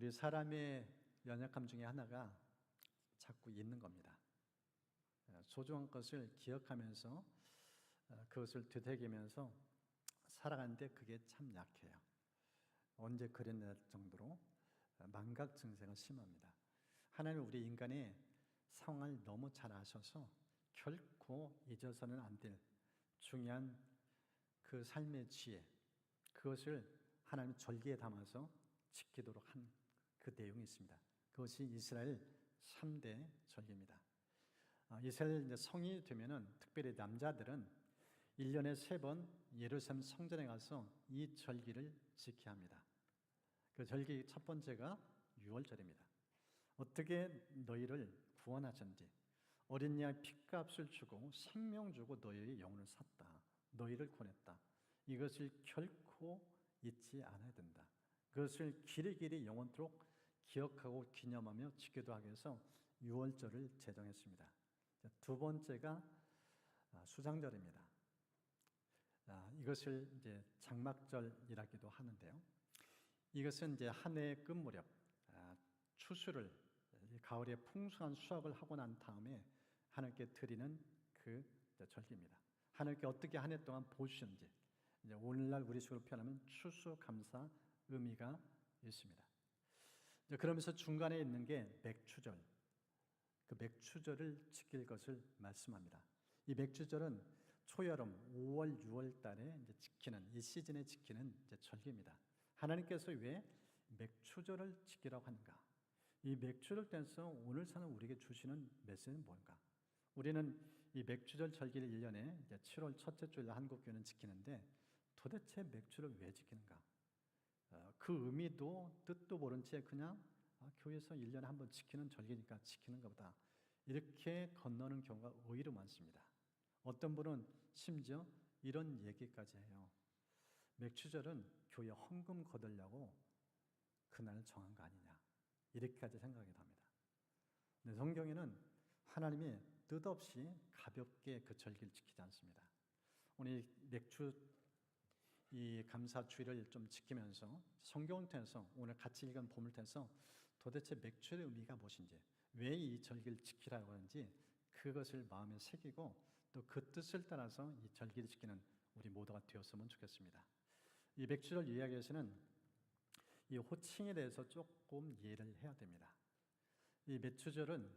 우리 사람의 연약함 중에 하나가 자꾸 잊는 겁니다. 소중한 것을 기억하면서 그것을 되새기면서 살아가는데 그게 참 약해요. 언제 그랬나 정도로 망각 증세가 심합니다. 하나님은 우리 인간의 상황을 너무 잘 아셔서 결코 잊어서는 안 될 중요한 그 삶의 지혜, 그것을 하나님 절기에 담아서 지키도록 한 그 내용이 있습니다. 그것이 이스라엘 3대 절기입니다. 이스라엘 성이 되면은 특별히 남자들은 1년에 3번 예루살렘 성전에 가서 이 절기를 지켜야 합니다. 그 절기 첫 번째가 유월절입니다. 어떻게 너희를 구원하셨는지, 어린 양 핏값을 주고 생명 주고 너희의 영혼을 샀다. 너희를 구원했다. 이것을 결코 잊지 않아야 된다. 그것을 길이길이 영원토록 기억하고 기념하며 지키도록 하기 위해서 유월절을 제정했습니다. 두 번째가 수장절입니다. 이것을 이제 장막절이라기도 하는데요. 이것은 이제 한 해의 끝 무렵 추수를 가을에 풍성한 수확을 하고 난 다음에 하나님께 드리는 그 절기입니다. 하나님께 어떻게 한 해 동안 보시는지, 이제 오늘날 우리 식으로 표현하면 추수감사 의미가 있습니다. 그러면서 중간에 있는 게 맥추절, 그 맥추절을 지킬 것을 말씀합니다. 이 맥추절은 초여름 5월, 6월 달에 이제 지키는 이 시즌에 지키는 이제 절기입니다. 하나님께서 왜 맥추절을 지키라고 하는가? 이 맥추절 때에서 오늘 사는 우리에게 주시는 메시지는 뭔가? 우리는 이 맥추절 절기를 1년에 이제 7월 첫째 주일 한국교회는 지키는데 도대체 맥추를 왜 지키는가? 그 의미도 뜻도 모른 채 그냥 교회에서 1년에 한 번 지키는 절기니까 지키는가 보다, 이렇게 건너는 경우가 오히려 많습니다. 어떤 분은 심지어 이런 얘기까지 해요. 맥추절은 교회 헌금 거두려고 그날을 정한 거 아니냐, 이렇게까지 생각하기도 합니다. 근데 성경에는 하나님이 뜻없이 가볍게 그 절기를 지키지 않습니다. 오늘 맥추 이 감사주일을 좀 지키면서 성경을 통해서 오늘 같이 읽은 본문을 통해서 도대체 맥추의 의미가 무엇인지, 왜 이 절기를 지키라고 하는지 그것을 마음에 새기고 또 그 뜻을 따라서 이 절기를 지키는 우리 모두가 되었으면 좋겠습니다. 이 맥추절 이야기에서는 이 호칭에 대해서 조금 이해를 해야 됩니다. 이 맥추절은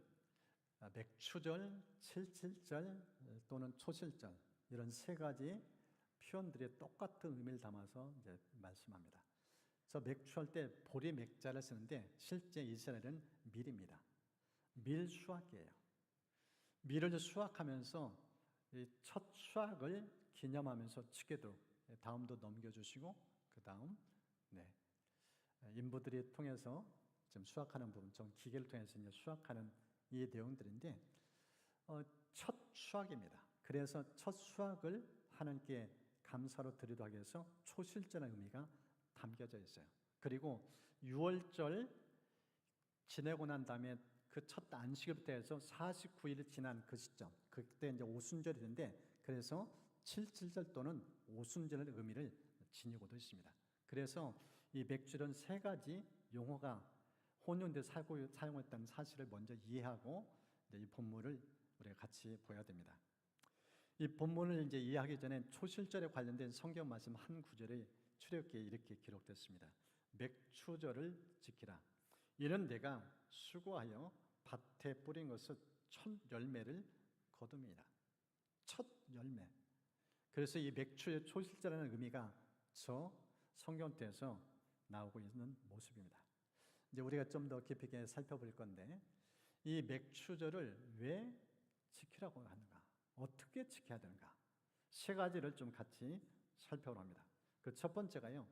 맥추절, 칠칠절 또는 초실절, 이런 세 가지 표현들이 똑같은 의미를 담아서 이제 말씀합니다. 저 맥추할 때 보리 맥자를 쓰는데 실제 이스라엘은 밀입니다. 밀 수확이에요. 밀을 수확하면서 첫 수확을 기념하면서 지켜도록 다음도 넘겨주시고 그 다음 인부들이 통해서 지금 수확하는 부분, 좀 기계를 통해서 이제 수확하는 이 내용들인데 첫 수확입니다. 그래서 첫 수확을 하나님께 감사로 드리도록 하기 위해서 초실절의 의미가 담겨져 있어요. 그리고 6월절 지내고 난 다음에 그 첫 안식일부터 해서 49일이 지난 그 시점, 그때 이제 오순절이 되는데, 그래서 칠칠절 또는 오순절의 의미를 지니고도 있습니다. 그래서 이 맥주는 세 가지 용어가 혼용돼서 사용했다는 사실을 먼저 이해하고 이 본문을 우리가 같이 보아야 됩니다. 이 본문을 이제 이해하기 전에 초실절에 관련된 성경 말씀 한 구절이 출애굽기에 이렇게 기록됐습니다. 맥추절을 지키라. 이는 내가 수고하여 밭에 뿌린 것을 첫 열매를 거둠이라. 첫 열매. 그래서 이 맥추의 초실절이라는 의미가 저 성경에서 나오고 있는 모습입니다. 이제 우리가 좀 더 깊이 있게 살펴볼 건데, 이 맥추절을 왜 지키라고 하는가? 어떻게 지켜야 되는가? 세 가지를 좀 같이 살펴봅니다. 그 첫 번째가요,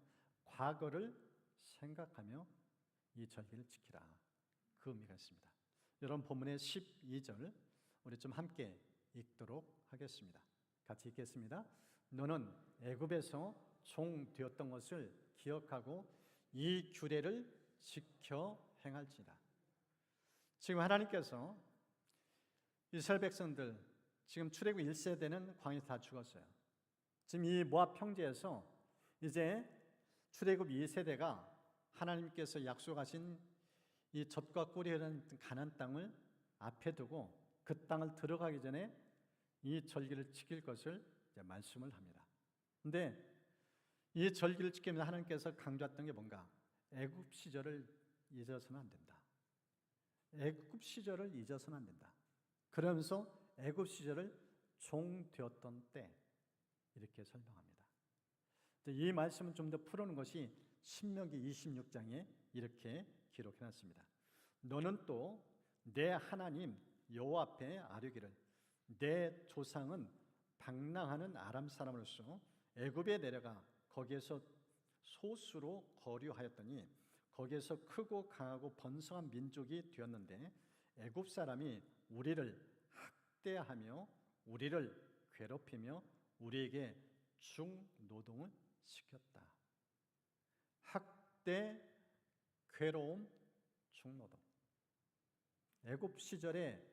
과거를 생각하며 이 절기를 지키라. 그 의미가 있습니다. 여러분 본문의 12절 우리 좀 함께 읽도록 하겠습니다. 같이 읽겠습니다. 너는 애굽에서 종 되었던 것을 기억하고 이 규례를 지켜 행할지라. 지금 하나님께서 이스라엘 백성들, 지금 출애굽 1세대는 광야에서 다 죽었어요. 지금 이 모압 평지에서 이제 출애굽 2세대가 하나님께서 약속하신 이 젖과 꿀이 흐르는 가나안 땅을 앞에 두고 그 땅을 들어가기 전에 이 절기를 지킬 것을 이제 말씀을 합니다. 근데 이 절기를 지키면서 하나님께서 강조했던 게 뭔가? 애굽 시절을 잊어서는 안 된다. 애굽 시절을 잊어서는 안 된다. 그러면서 애굽 시절을 종 되었던 때 이렇게 설명합니다. 이 말씀은 좀 더 풀어놓은 것이 신명기 26장에 이렇게 기록해놨습니다. 너는 또 내 하나님 여호와 앞에 아뢰기를 내 조상은 방랑하는 아람 사람으로서 애굽에 내려가 거기에서 소수로 거류하였더니 거기에서 크고 강하고 번성한 민족이 되었는데 애굽 사람이 우리를 학대하며 우리를 괴롭히며 우리에게 중노동을 시켰다. 학대, 괴로움, 중노동. 애굽 시절에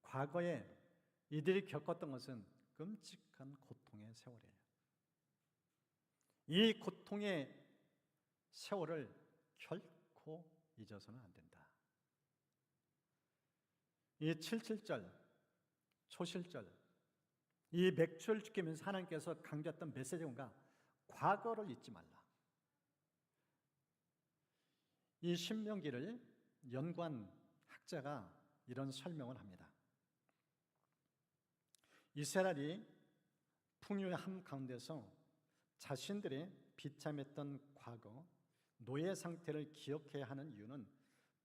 과거에 이들이 겪었던 것은 끔찍한 고통의 세월이에요. 이 고통의 세월을 결코 잊어서는 안 된다. 이 77절, 초실절, 이 맥주를 지키면서 하나님께서 강조했던 메시지가 뭔가? 과거를 잊지 말라. 이 신명기를 연구한 학자가 이런 설명을 합니다. 이스라엘이 풍요의 함 가운데서 자신들의 비참했던 과거, 노예 상태를 기억해야 하는 이유는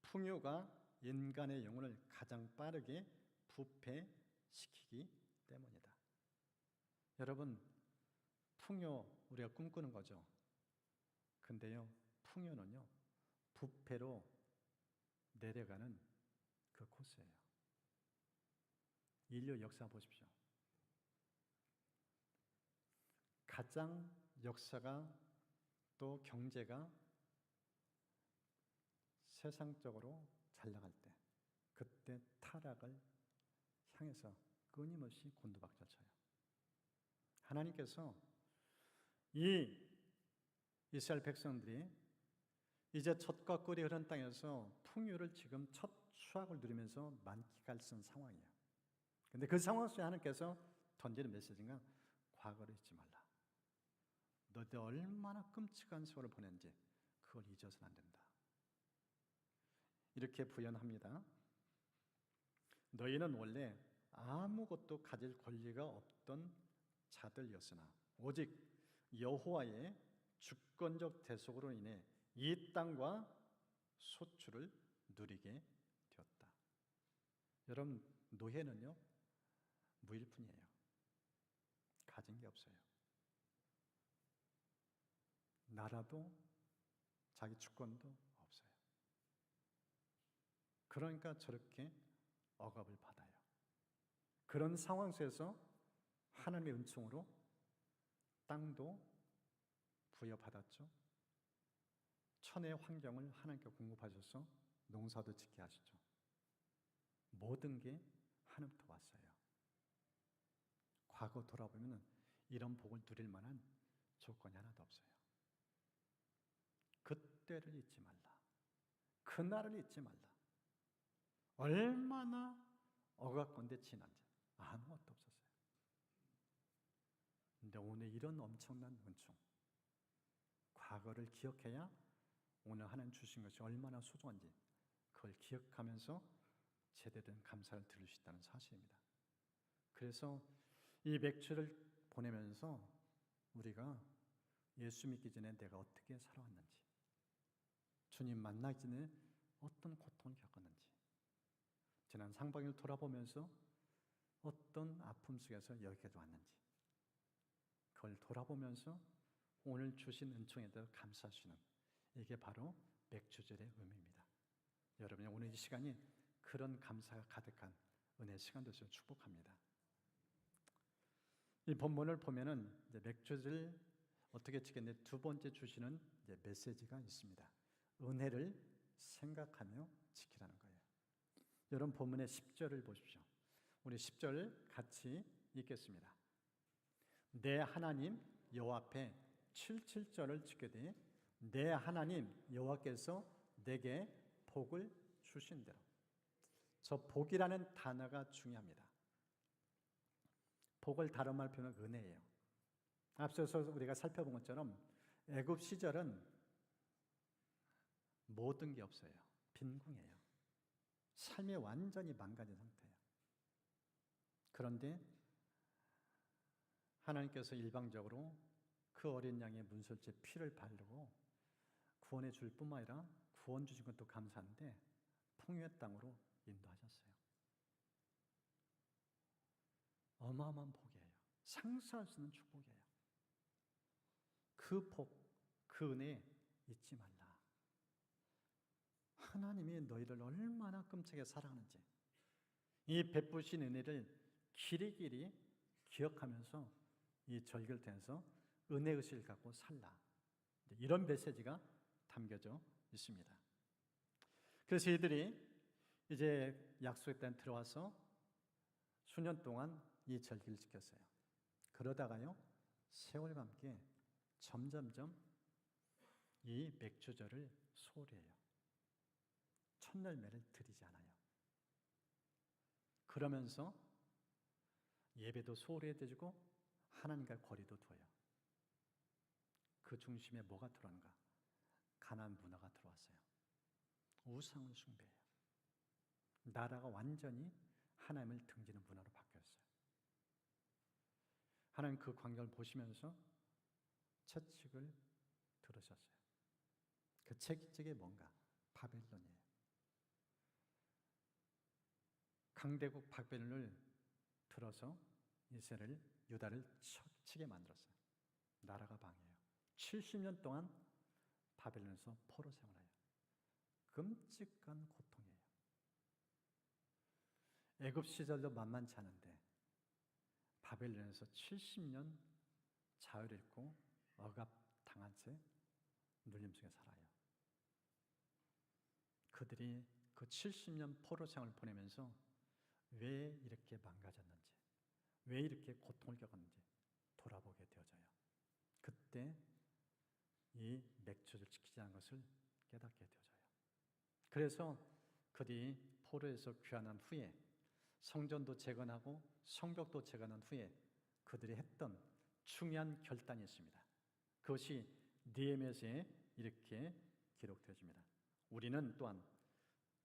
풍요가 인간의 영혼을 가장 빠르게 부패시키기 때문이다. 여러분, 풍요 우리가 꿈꾸는 거죠. 근데요, 풍요는요, 부패로 내려가는 그 코스예요. 인류 역사 보십시오. 가장 역사가 또 경제가 세상적으로 잘 나갈 때, 그때 타락을 향해서 끊임없이 곤두박질 쳐요. 하나님께서 이 이스라엘 백성들이 이제 젖과 꿀이 흐르는 땅에서 풍요를 지금 첫 수확을 누리면서 만끽할 수 있는 상황이에요. 근데 그 상황 속에 하나님께서 던지는 메시지가 과거를 잊지 말라. 너희들 얼마나 끔찍한 세월을 보냈는지 그걸 잊어서는 안 된다. 이렇게 부연합니다. 너희는 원래 아무것도 가질 권리가 없던 자들이었으나 오직 여호와의 주권적 대속으로 인해 이 땅과 소출을 누리게 되었다. 여러분, 노예는요, 무일푼이에요. 가진 게 없어요. 나라도 자기 주권도 없어요. 그러니까 저렇게 억압을 받아요. 그런 상황 속에서 하나님의 은총으로 땅도 부여받았죠. 천의 환경을 하나님께 공급하셔서 농사도 짓게 하시죠. 모든 게 하나님부터 왔어요. 과거 돌아보면 이런 복을 누릴 만한 조건이 하나도 없어요. 그때를 잊지 말라. 그날을 잊지 말라. 얼마나 억압건데 지난지 아무것도 없었어요. 근데 오늘 이런 엄청난 은총, 과거를 기억해야 오늘 하나님 주신 것이 얼마나 소중한지 그걸 기억하면서 제대로 감사를 드릴 수 있다는 사실입니다. 그래서 이 맥주를 보내면서 우리가 예수 믿기 전에 내가 어떻게 살아왔는지, 주님 만나기 전에 어떤 고통을 겪었는지, 지난 상반기를 돌아보면서 어떤 아픔 속에서 여기까지 왔는지 그걸 돌아보면서 오늘 주신 은총에 대해 감사하시는, 이게 바로 맥주절의 의미입니다. 여러분이 오늘 이 시간이 그런 감사가 가득한 은혜의 시간 되시길 축복합니다. 이 본문을 보면은 이제 맥주를 어떻게 지켰는데 두 번째 주시는 이제 메시지가 있습니다. 은혜를 생각하며 지키라는 거예요. 여러분 본문의 10절을 보십시오. 우리 10절 같이 읽겠습니다. 내 하나님 여호와 앞에 77절을 지키되 내 하나님 여호와께서 내게 복을 주신 대로. 저 복이라는 단어가 중요합니다. 복을 다른 말로 표현하면 은혜예요. 앞서서 우리가 살펴본 것처럼 애굽 시절은 모든 게 없어요. 빈궁이에요. 삶이 완전히 망가진 상태예요. 그런데 하나님께서 일방적으로 그 어린 양의 문설주에 피를 바르고 구원해 줄 뿐만 아니라 구원 주신 것도 감사한데 풍요의 땅으로 인도하셨어요. 어마어마한 복이에요. 상상할 수 있는 축복이에요. 그 복, 그 은혜 잊지 말라. 하나님이 너희를 얼마나 끔찍하게 사랑하는지 이 베푸신 은혜를 길이길이 기억하면서 이 절기를 통해서 은혜의식을 갖고 살라. 이런 메시지가 담겨져 있습니다. 그래서 이들이 이제 약속의 땅에 들어와서 수년 동안 이 절기를 지켰어요. 그러다가요, 세월과 함께 점점점 이 맥주절을 소홀히 해요. 첫 열매를 드리지 않아요. 그러면서 예배도 소홀히 해드리고 하나님과 거리도 둬요. 그 중심에 뭐가 들어왔는가? 가나안 문화가 들어왔어요. 우상을 숭배해요. 나라가 완전히 하나님을 등지는 문화로 바뀌었어요. 하나님 그 광경을 보시면서 채찍을 들으셨어요. 그 채찍이 뭔가? 바벨론이에요. 강대국 바벨론을 들어서 이스라엘, 유다를 치게 만들었어요. 나라가 방해해요. 70년 동안 바벨론에서 포로 생활해요. 끔찍한 고통이에요. 애굽 시절도 만만치 않은데 바벨론에서 70년 자유를 잃고 억압당한 채 눌림 속에 살아요. 그들이 그 70년 포로 생활을 보내면서 왜 이렇게 망가졌는지, 왜 이렇게 고통을 겪었는지 돌아보게 되어져요. 그때 이 맥주를 지키지 않은 것을 깨닫게 되어져요. 그래서 그들이 포로에서 귀환한 후에 성전도 재건하고 성벽도 재건한 후에 그들이 했던 중요한 결단이 있습니다. 그것이 느헤미야서에 이렇게 기록되어집니다. 우리는 또한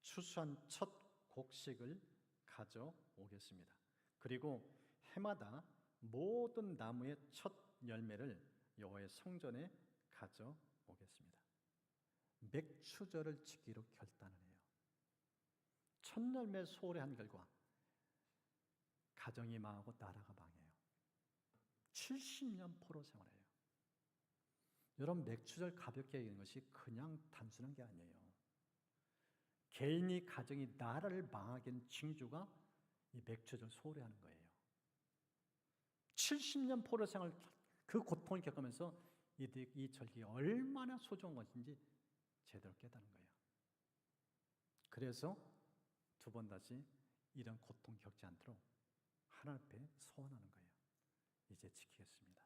추수한 첫 곡식을 가져오겠습니다. 그리고 해마다 모든 나무의 첫 열매를 여호와의 성전에 가져오겠습니다. 맥추절을 지키기로 결단을 해요. 첫 열매 소홀히 한 결과 가정이 망하고 나라가 망해요. 70년 포로 생활해요. 여러분, 맥추절 가볍게 여기는 것이 그냥 단순한 게 아니에요. 개인이 가정이 나라를 망하게 하는 징조가 이 맥주를 소홀히 하는 거예요. 70년 포로 생활 그 고통을 겪으면서 이 절기가 얼마나 소중한 것인지 제대로 깨닫는 거예요. 그래서 두 번 다시 이런 고통 겪지 않도록 하나님 앞에 소원하는 거예요. 이제 지키겠습니다.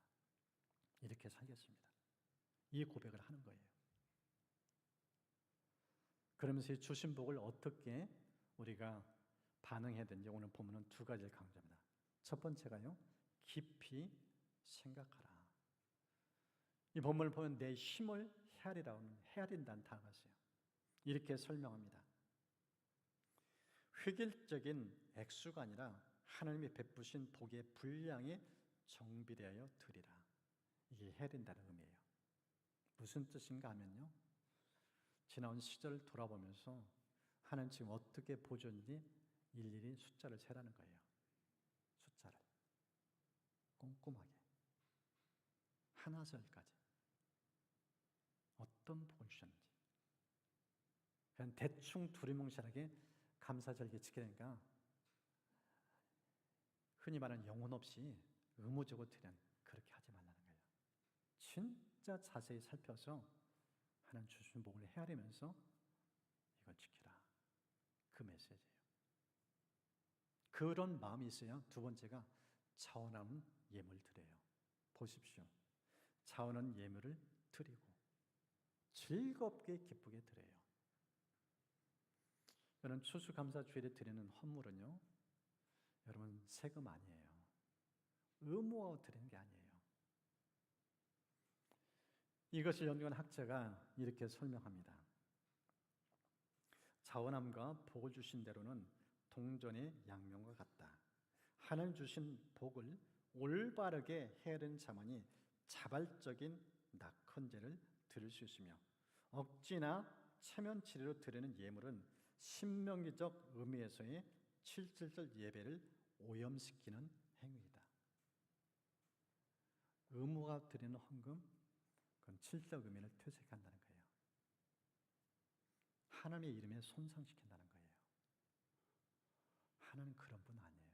이렇게 살겠습니다. 이 고백을 하는 거예요. 그러면서 이 주신 복을 어떻게 우리가 반응해야 되는지 오늘 본문은 두 가지를 강조합니다. 첫 번째가요, 깊이 생각하라. 이 본문을 보면 내 힘을 헤아린다는 단어가 있어요. 이렇게 설명합니다. 획일적인 액수가 아니라 하나님이 베푸신 복의 분량에 정비되어 드리라. 이게 헤아린다는 의미예요. 무슨 뜻인가 하면요, 지나온 시절을 돌아보면서 하나님 지금 어떻게 보존지 일일이 숫자를 세라는 거예요. 숫자를 꼼꼼하게 하나절까지 어떤 복을 주셨는지. 그냥 대충 두리뭉실하게 감사절기 지키니까 흔히 말하는 영혼 없이 의무적으로 드리는, 그렇게 하지 말라는 거예요. 진짜 자세히 살펴서 하나님 주신 복을 헤아리면서 이걸 지키라. 그 메시지예요. 그런 마음이 있어야 두 번째가 자원하는 예물을 드려요. 보십시오. 자원하는 예물을 드리고 즐겁게 기쁘게 드려요. 여러분, 추수감사주일에 드리는 헌물은요, 여러분 세금 아니에요. 의무화 드리는 게 아니에요. 이것을 연구한 학자가 이렇게 설명합니다. 자원함과 복을 주신 대로는 동전의 양면과 같다. 하나님 주신 복을 올바르게 헤아리는 자만이 자발적인 낙헌제를 드릴 수 있으며, 억지나 체면치레로 드리는 예물은 신명기적 의미에서의 실질적 예배를 오염시키는 행위이다. 의무가 드리는 헌금, 그건 질적 의미를 퇴색한다는 거예요. 하나님의 이름에 손상시킨다는 거예요. 하나님 그런 분 아니에요.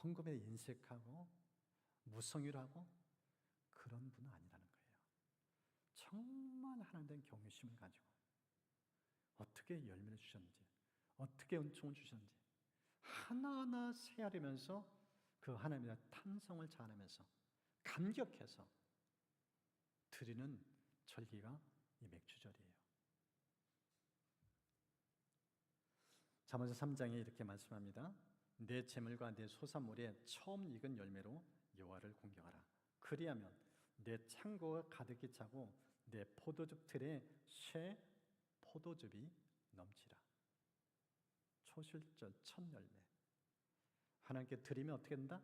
헌금에 인색하고 무성의를 하고 그런 분은 아니라는 거예요. 정말 하나님 된 경외심을 가지고 어떻게 열매를 주셨는지, 어떻게 은총을 주셨는지 하나하나 헤아리면서 그 하나님의 탄성을 자하면서 감격해서 드리는 절기가 이 맥주절이에요. 잠언서 3장에 이렇게 말씀합니다. 내 재물과 내 소산물의 처음 익은 열매로 여호와를 공경하라. 그리하면 내 창고가 가득히 차고 내 포도즙 틀에 새 포도즙이 넘치라. 초실절 첫 열매. 하나님께 드리면 어떻게 된다?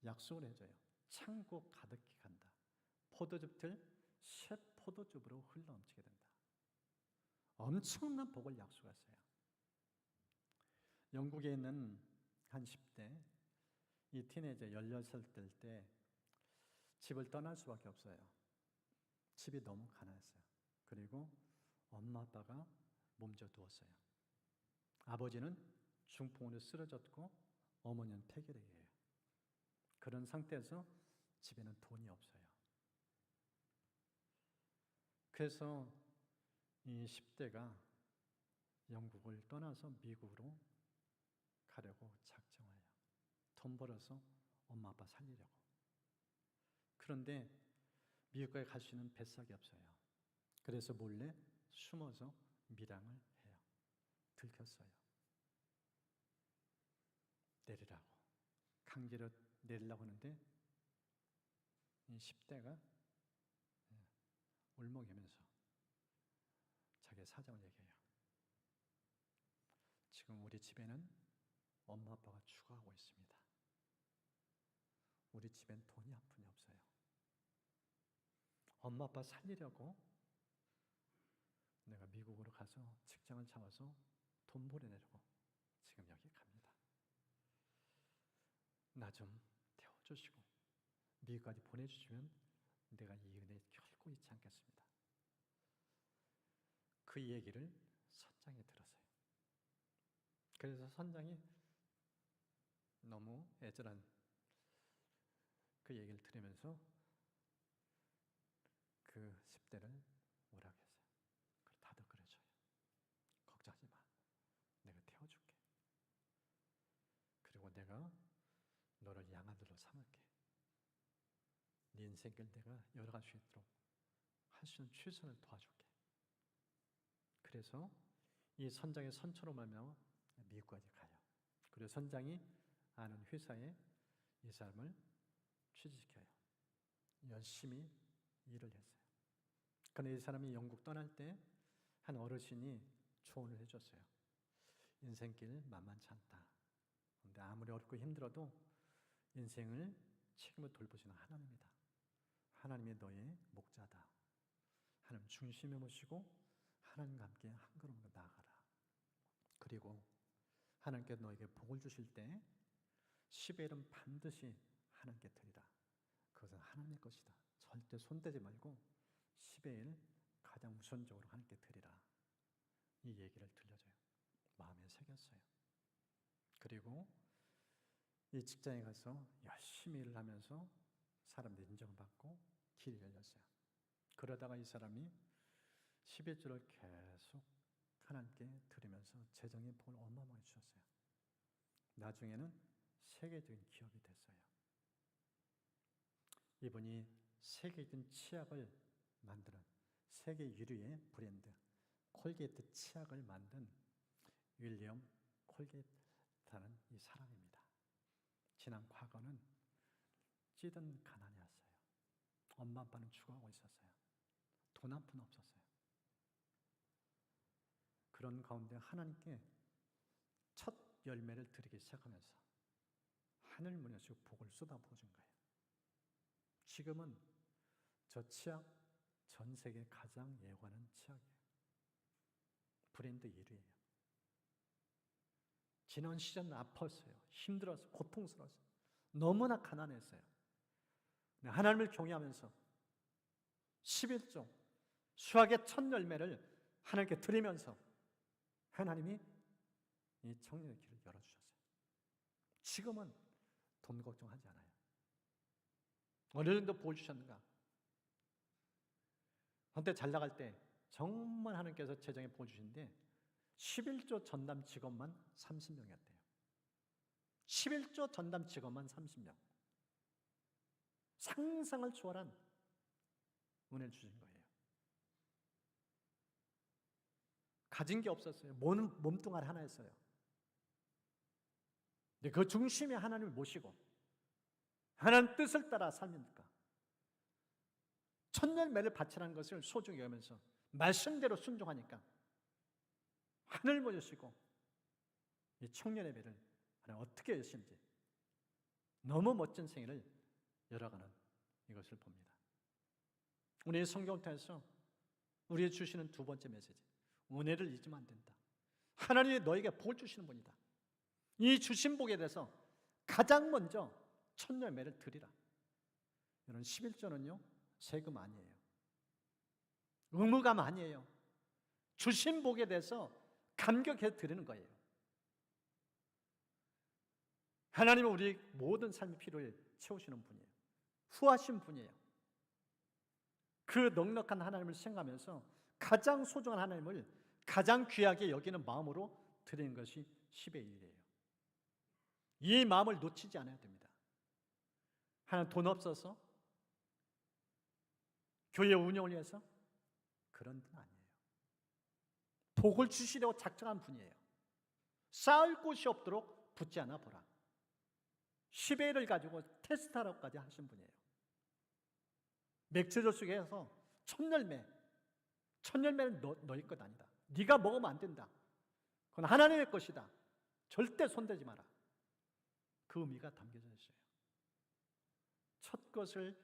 약속을 해줘요. 창고 가득히 간다. 포도즙 틀 새 포도즙으로 흘러넘치게 된다. 엄청난 복을 약속했어요. 영국에 있는 한 10대 이 티네이저 16살 될 때 집을 떠날 수밖에 없어요. 집이 너무 가난했어요. 그리고 엄마 아빠가 몸져 두었어요. 아버지는 중풍으로 쓰러졌고 어머니는 폐결핵이에요. 그런 상태에서 집에는 돈이 없어요. 그래서 이 10대가 영국을 떠나서 미국으로 가려고 작정해요. 돈 벌어서 엄마 아빠 살리려고. 그런데 미국까지 갈 수 있는 뱃삭이 없어요. 그래서 몰래 숨어서 밀항을 해요. 들켰어요. 내리라고. 강제로 내리려고 하는데 이 10대가 울먹이면서 자기의 사정을 얘기해요. 지금 우리 집에는 엄마 아빠가 죽어가고 있습니다. 우리 집엔 돈이 한 푼이 없어요. 엄마 아빠 살리려고 내가 미국으로 가서 직장을 잡아서 돈 보내려고 지금 여기 갑니다. 나 좀 태워주시고 미국까지 보내주시면 내가 이 은혜 결코 잊지 않겠습니다. 그 얘기를 선장이 들었어요. 그래서 선장이 너무 애절한 그 얘기를 들으면서 그 10대를 오라고 했어요. 다들 그래줘요. 걱정하지 마. 내가 태워줄게. 그리고 내가 너를 양아들로 삼을게. 네 인생길 내가 열어갈 수 있도록 할 수 있는 최선을 도와줄게. 그래서 이 선장의 선처로 말미암아 미국까지 가요. 그리고 선장이 아는 회사에 이 사람을 취직시켜요. 열심히 일을 했어요. 그런데 이 사람이 영국 떠날 때 한 어르신이 조언을 해줬어요. 인생길 만만치 않다. 그런데 아무리 어렵고 힘들어도 인생을 책임을 돌보시는 하나님이다. 하나님이 너의 목자다. 하나님 중심에 모시고 하나님과 함께 한 걸음 더 나아가라. 그리고 하나님께 너에게 복을 주실 때 10의 1은 반드시 하나님께 드리라. 그것은 하나님의 것이다. 절대 손대지 말고 10의 1 가장 우선적으로 하나님께 드리라. 이 얘기를 들려줘요. 마음에 새겼어요. 그리고 이 직장에 가서 열심히 일을 하면서 사람들 인정받고 길이 열렸어요. 그러다가 이 사람이 11조를 계속 하나님께 드리면서 재정의 복을 어마어마하게 주셨어요. 나중에는 세계적인 기업이 됐어요. 이분이 세계적인 치약을 만드는 세계 1위의 브랜드 콜게이트 치약을 만든 윌리엄 콜게이트라는 이 사람입니다. 지난 과거는 찌든 가난이었어요. 엄마 아빠는 죽어가고 있었어요. 돈 한 푼 없었어요. 그런 가운데 하나님께 첫 열매를 드리기 시작하면서 하늘 문에서 복을 쏟아부어준 거예요. 지금은 저 치약 전 세계 가장 예고하는 치약이에요. 브랜드 1위예요. 지난 시즌 아팠어요. 힘들었어요. 고통스러웠어요. 너무나 가난했어요. 하나님을 경외하면서 11조 수확의 첫 열매를 하나님께 드리면서 하나님이 이 청년의 길을 열어주셨어요. 지금은 돈 걱정하지 않아요. 어느 정도 복을 주셨는가? 한때 잘 나갈 때 정말 하나님께서 재정에 복을 주시는데 11조 전담 직원만 30명이었대요. 11조 전담 직원만 30명. 상상을 초월한 은혜를 주신 거예요. 가진 게 없었어요. 몸뚱아리 하나였어요. 근데 그 중심에 하나님을 모시고 하나님 뜻을 따라 살니까 첫 열매를 바치라는 것을 소중히 여기면서 말씀대로 순종하니까 하늘 모시고 이 청년의 배를 하나님 어떻게 여신지 너무 멋진 생애를 열어가는 이것을 봅니다. 우리의 성경을 통해서 우리에게 주시는 두 번째 메시지, 은혜를 잊으면 안 된다. 하나님이 너에게 복을 주시는 분이다. 이 주신 복에 대해서 가장 먼저 첫 열매를 드리라. 여러분 11조는요 세금 아니에요. 의무감 아니에요. 주신 복에 대해서 감격해 드리는 거예요. 하나님은 우리 모든 삶의 필요를 채우시는 분이에요. 후하신 분이에요. 그 넉넉한 하나님을 생각하면서 가장 소중한 하나님을 가장 귀하게 여기는 마음으로 드리는 것이 10의 1이에요. 이 마음을 놓치지 않아야 됩니다. 하나님 돈 없어서 교회 운영을 위해서 그런 분 아니에요. 복을 주시려고 작정한 분이에요. 쌓을 곳이 없도록 붙지 않아 보라. 10의 1을 가지고 테스트하라고까지 하신 분이에요. 맥주를 속에서 첫 열매는 너희 것 아니다. 네가 먹으면 안 된다. 그건 하나님의 것이다. 절대 손대지 마라. 그 의미가 담겨져 있어요. 첫 것을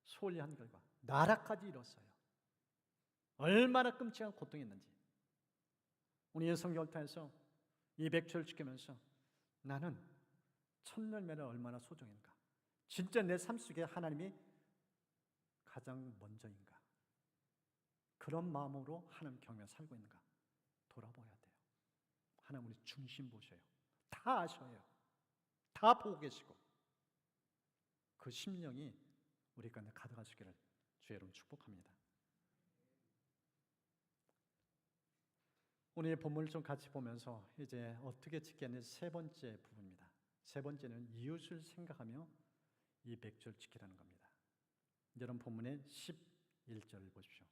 소홀히 한 결과 나락까지 이뤘어요. 얼마나 끔찍한 고통이었는지. 우리의 성경을 통해서 이 백초를 지키면서 나는 첫 열매를 얼마나 소중한가. 진짜 내 삶 속에 하나님이 가장 먼저인가. 그런 마음으로 하나님 경외 살고 있는가 돌아봐야 돼요. 하나님 우리 중심 보셔요. 다 아셔요. 다 보고 계시고 그 심령이 우리 가운데 가득하시기를 주의 이름으로 축복합니다. 오늘 본문을 좀 같이 보면서 이제 어떻게 지키는지 세 번째 부분입니다. 세 번째는 이웃을 생각하며 이 백조를 지키라는 겁니다. 여러분 본문의 11절을 보십시오.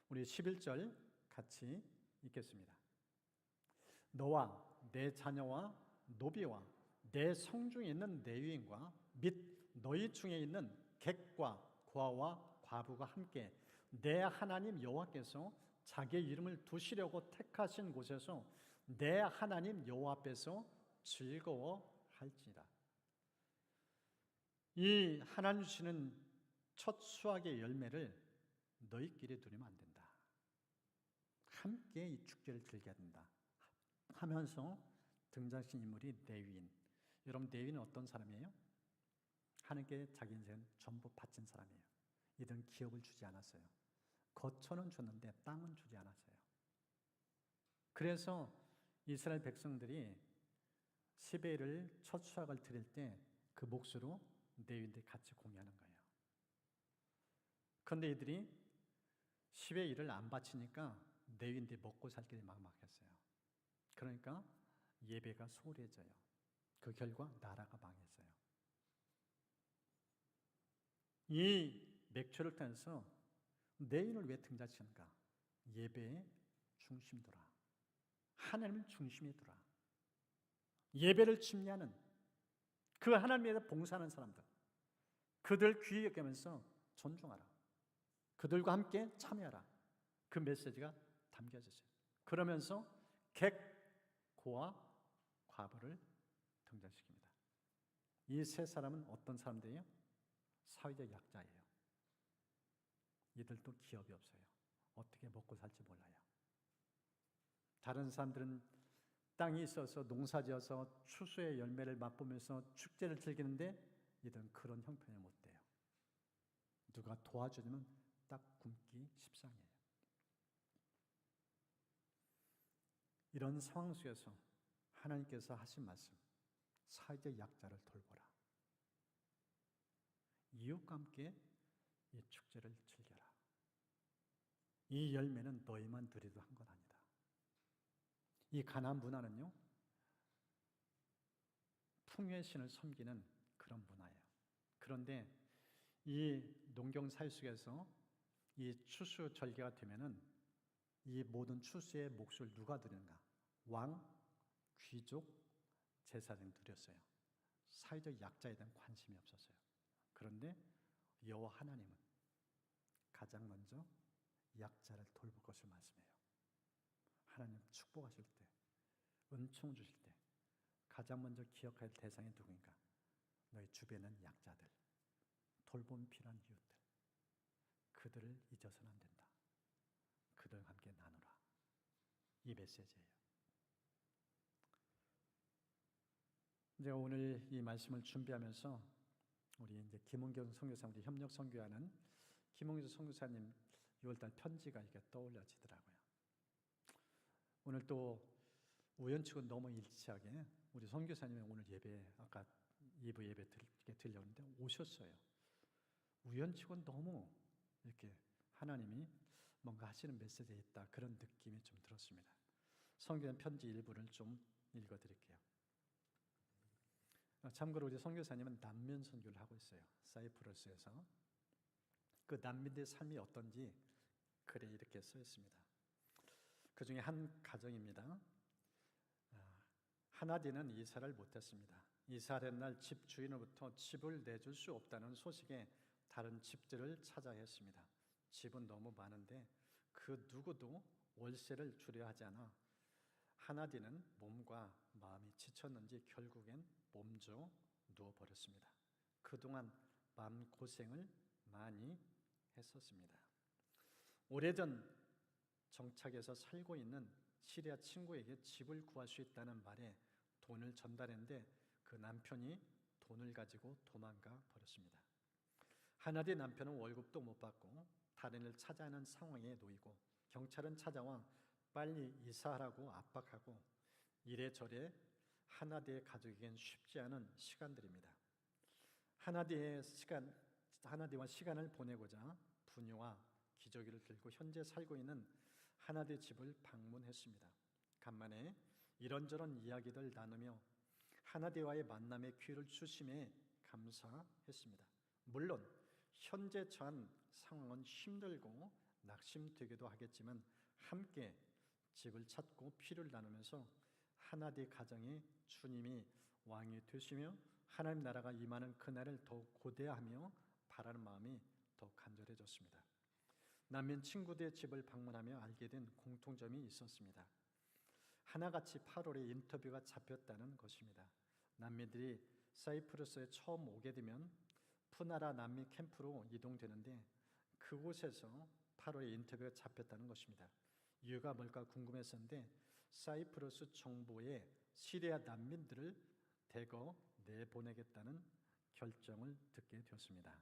우리 11절 같이 읽겠습니다. 너와 내 자녀와 노비와 내 성중에 있는 레위인과 및 너희 중에 있는 객과 고아와 과부가 함께 내 하나님 여호와께서 자기의 이름을 두시려고 택하신 곳에서 내 하나님 여호와 앞에서 즐거워할지니라. 이 하나님 주시는 첫 수확의 열매를 너희끼리 누리면 안 된다. 함께 이 축제를 즐겨야 된다 하면서 등장하신 인물이 레위인. 여러분 레위인은 어떤 사람이에요? 하나님께 자기 인생을 전부 바친 사람이에요. 이들은 기업을 주지 않았어요. 거처는 줬는데 땅은 주지 않았어요. 그래서 이스라엘 백성들이 10의 1을 첫 수확을 드릴 때 그 몫으로 레위인들이 같이 공유하는 거예요. 그런데 이들이 10의 1을 안 바치니까 레위인들이 먹고 살 길이 막막했어요. 그러니까 예배가 소홀해져요. 그 결과 나라가 망했어요. 이 맥주를 통해서 내인을 왜 등장시키는가? 예배의 중심 두라. 하나님을 중심에 두라. 예배를 침례하는 그 하나님에 대해 봉사하는 사람들, 그들 귀히 여기면서 존중하라. 그들과 함께 참여하라. 그 메시지가 담겨져 있어요. 그러면서 객, 고와 과부를 등장시킵니다. 이 세 사람은 어떤 사람들이에요? 사회적 약자예요. 이들도 기업이 없어요. 어떻게 먹고 살지 몰라요. 다른 사람들은 땅이 있어서 농사지어서 추수의 열매를 맛보면서 축제를 즐기는데 이들은 그런 형편이 못 돼요. 누가 도와주면 딱 굶기 십상이에요. 이런 상황 속에서 하나님께서 하신 말씀, 사회적 약자를 돌보라. 이웃과 함께 이 축제를 즐겨라. 이 열매는 너희만 누리도 한 건 아니다. 이 가나안 문화는요, 풍요의 신을 섬기는 그런 문화예요. 그런데 이 농경 사회 속에서 이 추수 절기가 되면은 이 모든 추수의 몫을 누가 드리는가? 왕, 귀족, 제사장이 드렸어요. 사회적 약자에 대한 관심이 없었어요. 그런데 여호와 하나님은 가장 먼저 약자를 돌볼 것을 말씀해요. 하나님 축복하실 때, 은총 주실 때 가장 먼저 기억할 대상이 누구인가? 너희 주변은 약자들, 돌봄 필요한 이웃들, 그들을 잊어서는 안 된다. 그들과 함께 나누라. 이 메시지예요. 제가 오늘 이 말씀을 준비하면서 우리 이제 김은경 선교사, 우리 협력 선교하는 김은경 선교사님 6월달 편지가 이렇게 떠올려지더라고요. 오늘 또 우연치고 너무 일치하게 우리 선교사님이 오늘 예배, 아까 2부 예배 들려오는데 오셨어요. 우연치고 너무 이렇게 하나님이 뭔가 하시는 메시지가 있다, 그런 느낌이 좀 들었습니다. 선교한 편지 일부를 좀 읽어드릴게요. 참고로 우리 선교사님은 난민 선교를 하고 있어요. 사이프러스에서. 그 난민들의 삶이 어떤지 글에 이렇게 써 있습니다. 그 중에 한 가정입니다. 하나디는 이사를 못했습니다. 이사된 날 집 주인으로부터 집을 내줄 수 없다는 소식에 다른 집들을 찾아 했습니다. 집은 너무 많은데 그 누구도 월세를 주려 하지 않아 하나디는 몸과 마음이 지쳤는지 결국엔 몸져 누워버렸습니다. 그동안 마음고생을 많이 했었습니다. 오래전 정착해서 살고 있는 시리아 친구에게 집을 구할 수 있다는 말에 돈을 전달했는데 그 남편이 돈을 가지고 도망가 버렸습니다. 하나디 남편은 월급도 못 받고 다른 일을 찾아야 하는 상황에 놓이고 경찰은 찾아와 빨리 이사하라고 압박하고 이래저래 하나디의 가족에겐 쉽지 않은 시간들입니다. 하나디와 시간을 보내고자 분유와 기저귀를 들고 현재 살고 있는 하나디의 집을 방문했습니다. 간만에 이런저런 이야기들 나누며 하나디와의 만남의 기회를 주심에 감사했습니다. 물론 현재 처한 상황은 힘들고 낙심되기도 하겠지만 함께 집을 찾고 피를 나누면서 하나디 가정에 주님이 왕이 되시며 하나님 나라가 임하는 그날을 더욱 고대하며 바라는 마음이 더 간절해졌습니다. 난민 친구들의 집을 방문하며 알게 된 공통점이 있었습니다. 하나같이 8월에 인터뷰가 잡혔다는 것입니다. 난민들이 사이프러스에 처음 오게 되면 푸나라 난민 캠프로 이동되는데 그곳에서 8월에 인터뷰가 잡혔다는 것입니다. 이유가 뭘까 궁금했었는데 사이프러스 정부에 시리아 난민들을 대거 내보내겠다는 결정을 듣게 되었습니다.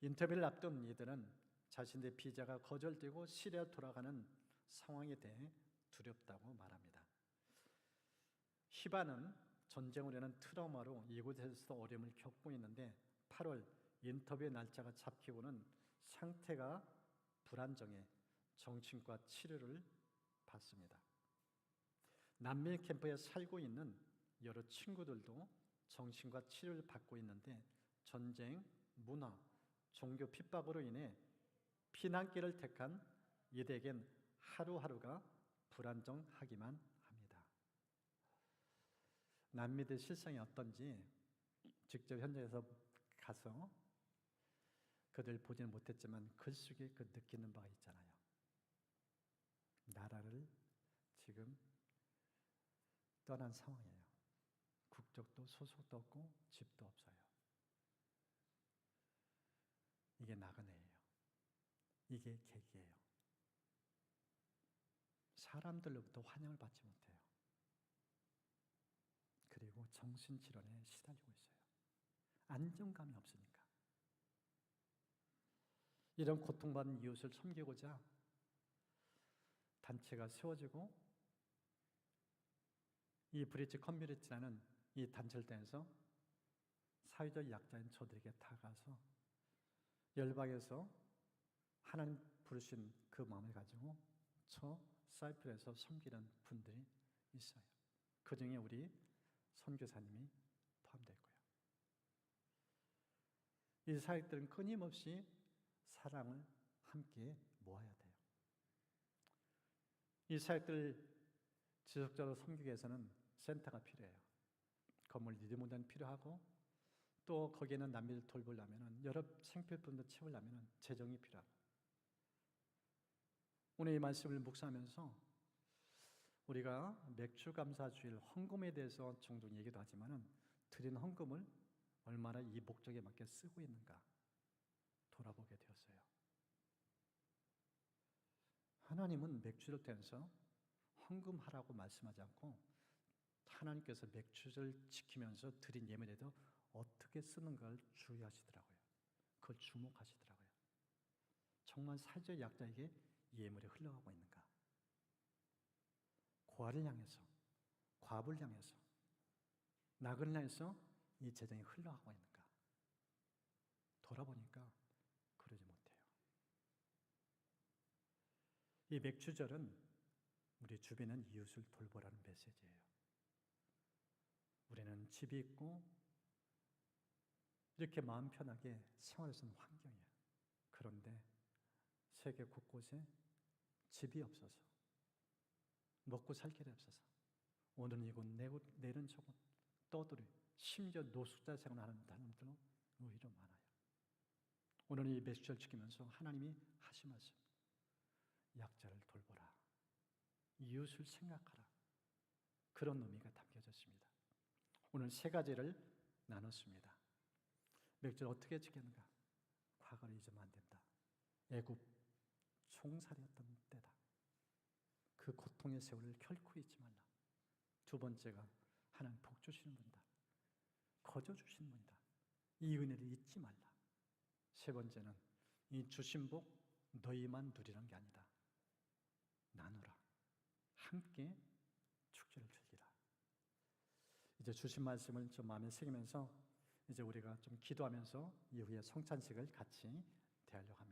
인터뷰를 앞둔 이들은 자신들의 비자가 거절되고 시리아 돌아가는 상황에 대해 두렵다고 말합니다. 히바는 전쟁을 하는 트라우마로 이곳에서 어려움을 겪고 있는데 8월 인터뷰의 날짜가 잡히고는 상태가 불안정해 정신과 치료를 받습니다. 난민 캠프에 살고 있는 여러 친구들도 정신과 치료를 받고 있는데 전쟁, 문화, 종교 핍박으로 인해 피난길을 택한 이들에겐 하루하루가 불안정하기만 합니다. 난민들 실상이 어떤지 직접 현장에서 가서 그들 보지는 못했지만 글속에 그 느끼는 바가 있잖아요. 나라를 지금 떠난 상황이에요. 국적도 소속도 없고 집도 없어요. 이게 나그네예요. 이게 객이에요. 사람들로부터 환영을 받지 못해요. 그리고 정신질환에 시달리고 있어요. 안정감이 없으니까. 이런 고통받는 이웃을 섬기고자 단체가 세워지고 이 브릿지 커뮤니티라는 이 단체를 통해서 사회적 약자인 저들에게 다가가서 열방에서 하나님 부르신 그 마음을 가지고 저 사이프에서 섬기는 분들이 있어요. 그 중에 우리 선교사님이 포함되어 있고요. 이 사역들은 끊임없이 사랑을 함께 모아야 돼요. 이 사역들을 지속적으로 섬기기 위해서는 센터가 필요해요. 건물 리모델링 필요하고 또 거기에는 난민을 돌보려면 여러 생필품도 채우려면 재정이 필요하고 오늘 이 말씀을 묵상하면서 우리가 맥주감사주일 헌금에 대해서 종종 얘기도 하지만 드린 헌금을 얼마나 이 목적에 맞게 쓰고 있는가 돌아보게 되었어요. 하나님은 맥주를 통해서 헌금하라고 말씀하지 않고 하나님께서 맥주를 지키면서 드린 예물에도 어떻게 쓰는가를 주의하시더라고요. 그걸 주목하시더라고요. 정말 사회적 약자에게 예물이 흘러가고 있는가? 고아를 향해서, 과부를 향해서, 나그네를 향해서 이 재정이 흘러가고 있는가? 돌아보니까 그러지 못해요. 이 맥주절은 우리 주변은 이웃을 돌보라는 메시지예요. 우리는 집이 있고 이렇게 마음 편하게 생활할 수 있는 환경이에요. 그런데 세계 곳곳에 집이 없어서 먹고 살 길이 없어서 오늘은 이곳 내일은 저곳 떠돌이 심지어 노숙자 생활하는 사람들도 오히려 많아요. 오늘 이 메시지를 지키면서 하나님이 하신 말씀 약자를 돌보라 이웃을 생각하라 그런 의미가 담겨졌습니다. 오늘 세 가지를 나눴습니다. 맥주를 어떻게 지켰는가? 과거를 잊으면 안 된다. 애굽 총살이었던 때다. 그 고통의 세월을 결코 잊지 말라. 두 번째가 하나님 복 주시는 분이다. 거저 주시는 분이다. 이 은혜를 잊지 말라. 세 번째는 이 주신 복 너희만 누리는 게 아니다. 나누라. 함께 축제를 즐기라. 이제 주신 말씀을 좀 마음에 새기면서 이제 우리가 좀 기도하면서 이후에 성찬식을 같이 대하려고 합니다.